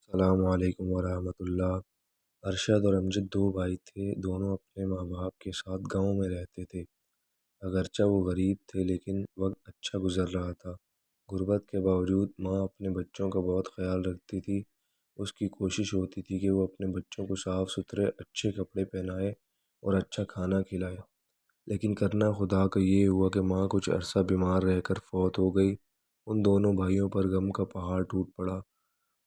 السلام علیکم ورحمۃ اللہ۔ ارشد اور امجد دو بھائی تھے، دونوں اپنے ماں باپ کے ساتھ گاؤں میں رہتے تھے۔ اگرچہ وہ غریب تھے لیکن وقت اچھا گزر رہا تھا۔ غربت کے باوجود ماں اپنے بچوں کا بہت خیال رکھتی تھی۔ اس کی کوشش ہوتی تھی کہ وہ اپنے بچوں کو صاف ستھرے اچھے کپڑے پہنائے اور اچھا کھانا کھلائے۔ لیکن کرنا خدا کا یہ ہوا کہ ماں کچھ عرصہ بیمار رہ کر فوت ہو گئی۔ ان دونوں بھائیوں پر غم کا پہاڑ ٹوٹ پڑا۔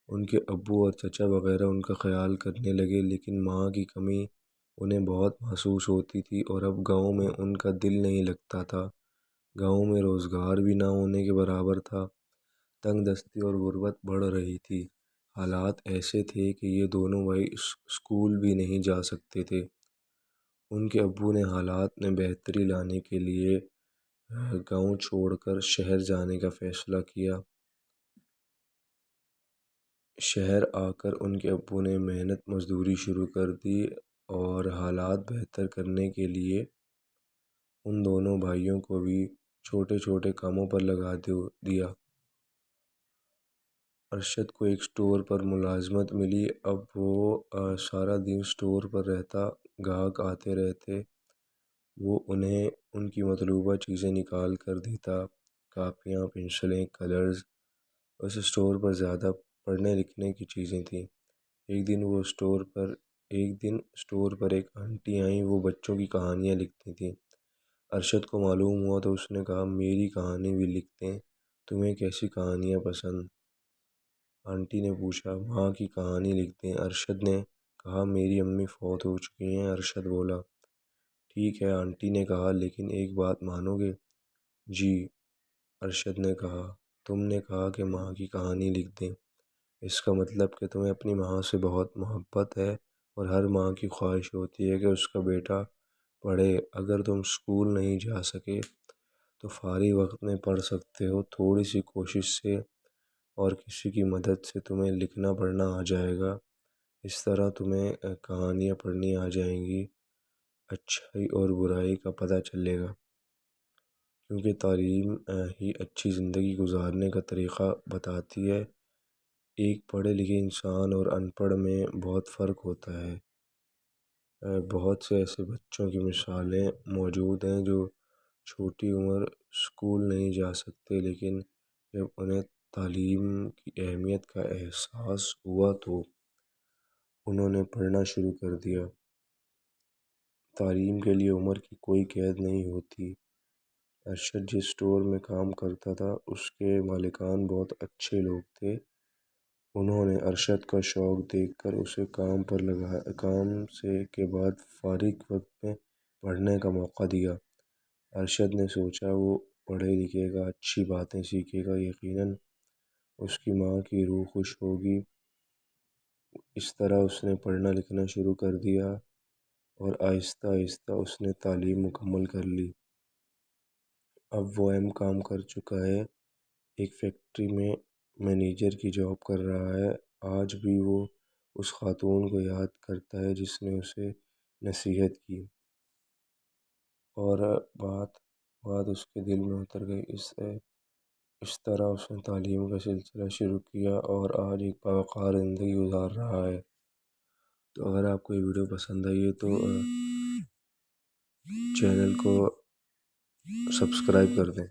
ان کے ابو اور چچا وغیرہ ان کا خیال کرنے لگے، لیکن ماں کی کمی انہیں بہت محسوس ہوتی تھی اور اب گاؤں میں ان کا دل نہیں لگتا تھا۔ گاؤں میں روزگار بھی نہ ہونے کے برابر تھا۔ تنگ دستی اور غربت بڑھ رہی تھی۔ حالات ایسے تھے کہ یہ دونوں بھائی اسکول بھی نہیں جا سکتے تھے۔ ان کے ابو نے حالات میں بہتری لانے کے لیے گاؤں چھوڑ کر شہر جانے کا فیصلہ کیا۔ شہر آ کر ان کے ابو نے محنت مزدوری شروع کر دی اور حالات بہتر کرنے کے لیے ان دونوں بھائیوں کو بھی چھوٹے چھوٹے کاموں پر لگا دیا۔ ارشد کو ایک اسٹور پر ملازمت ملی۔ اب وہ سارا دن اسٹور پر رہتا، گاہک آتے رہتے، وہ انہیں ان کی مطلوبہ چیزیں نکال کر دیتا، کاپیاں، پنسلیں، کلرز۔ اس اسٹور پر زیادہ پڑھنے لکھنے کی چیزیں تھیں۔ ایک دن اسٹور پر ایک آنٹی آئیں، وہ بچوں کی کہانیاں لکھتی تھیں۔ ارشد کو معلوم ہوا تو اس نے کہا، میری کہانی بھی لکھ دیں، تمہیں کیسی کہانیاں پسند؟ آنٹی نے پوچھا۔ ماں کی کہانی لکھ دیں، ارشد نے کہا۔ میری امی فوت ہو چکی ہیں، ارشد بولا۔ ٹھیک ہے، آنٹی نے کہا، لیکن ایک بات مانو گے؟ جی، ارشد نے کہا۔ تم نے کہا کہ ماں کی کہانی لکھ دیں، اس کا مطلب کہ تمہیں اپنی ماں سے بہت محبت ہے اور ہر ماں کی خواہش ہوتی ہے کہ اس کا بیٹا پڑھے۔ اگر تم اسکول نہیں جا سکے تو فارغ وقت میں پڑھ سکتے ہو۔ تھوڑی سی کوشش سے اور کسی کی مدد سے تمہیں لکھنا پڑھنا آ جائے گا۔ اس طرح تمہیں کہانیاں پڑھنی آ جائیں گی، اچھائی اور برائی کا پتہ چلے گا، کیونکہ تعلیم ہی اچھی زندگی گزارنے کا طریقہ بتاتی ہے۔ ایک پڑھے لکھے انسان اور ان پڑھ میں بہت فرق ہوتا ہے۔ بہت سے ایسے بچوں کی مثالیں موجود ہیں جو چھوٹی عمر اسکول نہیں جا سکتے، لیکن جب انہیں تعلیم کی اہمیت کا احساس ہوا تو انہوں نے پڑھنا شروع کر دیا۔ تعلیم کے لیے عمر کی کوئی قید نہیں ہوتی۔ ارشد جس اسٹور میں کام کرتا تھا، اس کے مالکان بہت اچھے لوگ تھے۔ انہوں نے ارشد کا شوق دیکھ کر اسے کام کے بعد فارغ وقت میں پڑھنے کا موقع دیا۔ ارشد نے سوچا، وہ پڑھے لکھے گا، اچھی باتیں سیکھے گا، یقیناً اس کی ماں کی روح خوش ہوگی۔ اس طرح اس نے پڑھنا لکھنا شروع کر دیا اور آہستہ آہستہ اس نے تعلیم مکمل کر لی۔ اب وہ اہم کام کر چکا ہے، ایک فیکٹری میں مینیجر کی جاب کر رہا ہے۔ آج بھی وہ اس خاتون کو یاد کرتا ہے جس نے اسے نصیحت کی، اور بات اس کے دل میں اتر گئی۔ اس طرح اس نے تعلیم کا سلسلہ شروع کیا اور آج ایک باوقار زندگی گزار رہا ہے۔ تو اگر آپ کو یہ ویڈیو پسند آئی ہے تو چینل کو سبسکرائب کر دیں۔